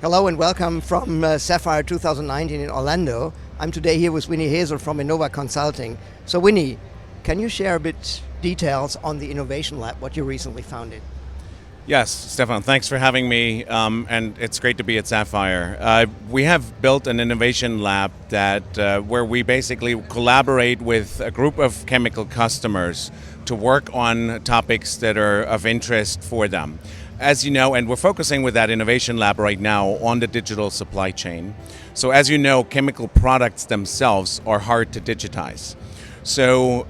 Hello and welcome from Sapphire 2019 in Orlando. I'm today here with Winnie Hazel from ENOWA Consulting. So Winnie, can you share a bit details on the Innovation Lab, what you recently founded? Yes, Stefan, thanks for having me, and it's great to be at Sapphire. We have built an innovation lab that where we basically collaborate with a group of chemical customers to work on topics that are of interest for them. As you know, and we're focusing with that innovation lab right now on the digital supply chain. So as you know, chemical products themselves are hard to digitize. So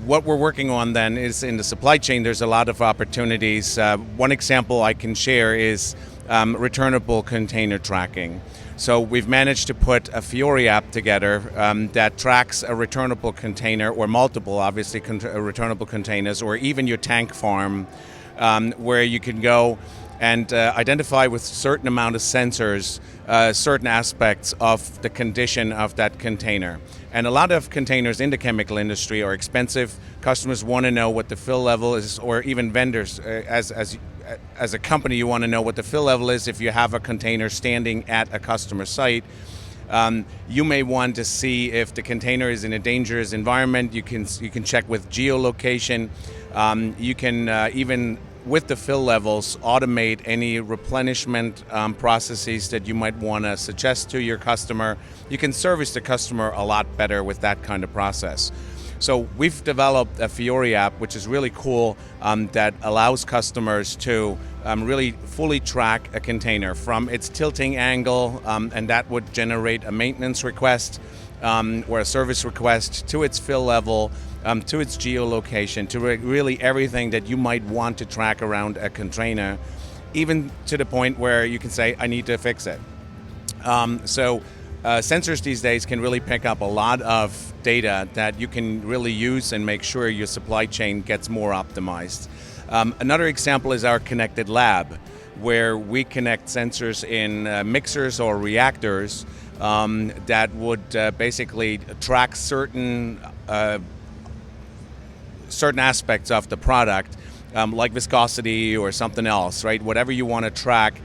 what we're working on then is in the supply chain, there's a lot of opportunities. One example I can share is returnable container tracking. So we've managed to put a Fiori app together that tracks a returnable container, or multiple, obviously, returnable containers, or even your tank farm, where you can go and identify with a certain amount of sensors certain aspects of the condition of that container. And a lot of containers in the chemical industry are expensive. Customers want to know what the fill level is, or even vendors, as a company, you want to know what the fill level is if you have a container standing at a customer site. You may want to see if the container is in a dangerous environment. You can check with geolocation. You can even, with the fill levels, automate any replenishment processes that you might want to suggest to your customer. You can service the customer a lot better with that kind of process. So we've developed a Fiori app, which is really cool, that allows customers to really fully track a container from its tilting angle, and that would generate a maintenance request or a service request, to its fill level, to its geolocation, to really everything that you might want to track around a container, even to the point where you can say, I need to fix it. Sensors these days can really pick up a lot of data that you can really use and make sure your supply chain gets more optimized. Another example is our connected lab, where we connect sensors in mixers or reactors that would basically track certain aspects of the product, like viscosity or something else, right? Whatever you want to track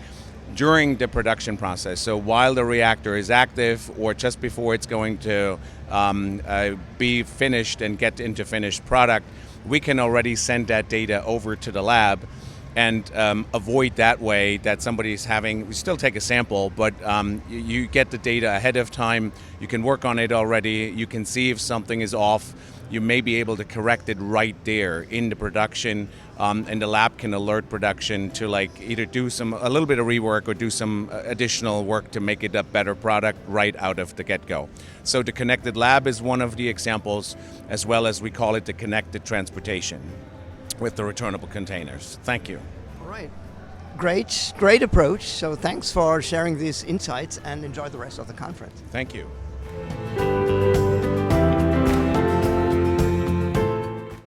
during the production process. So while the reactor is active, or just before it's going to be finished and get into finished product, we can already send that data over to the lab and avoid that way that somebody's having. We still take a sample, but you get the data ahead of time. You can work on it already. You can see if something is off. You may be able to correct it right there in the production, and the lab can alert production to either do a little bit of rework or do some additional work to make it a better product right out of the get-go. So the connected lab is one of the examples, as well as we call it the connected transportation with the returnable containers. Thank you. All right. Great approach. So thanks for sharing these insights, and enjoy the rest of the conference. Thank you.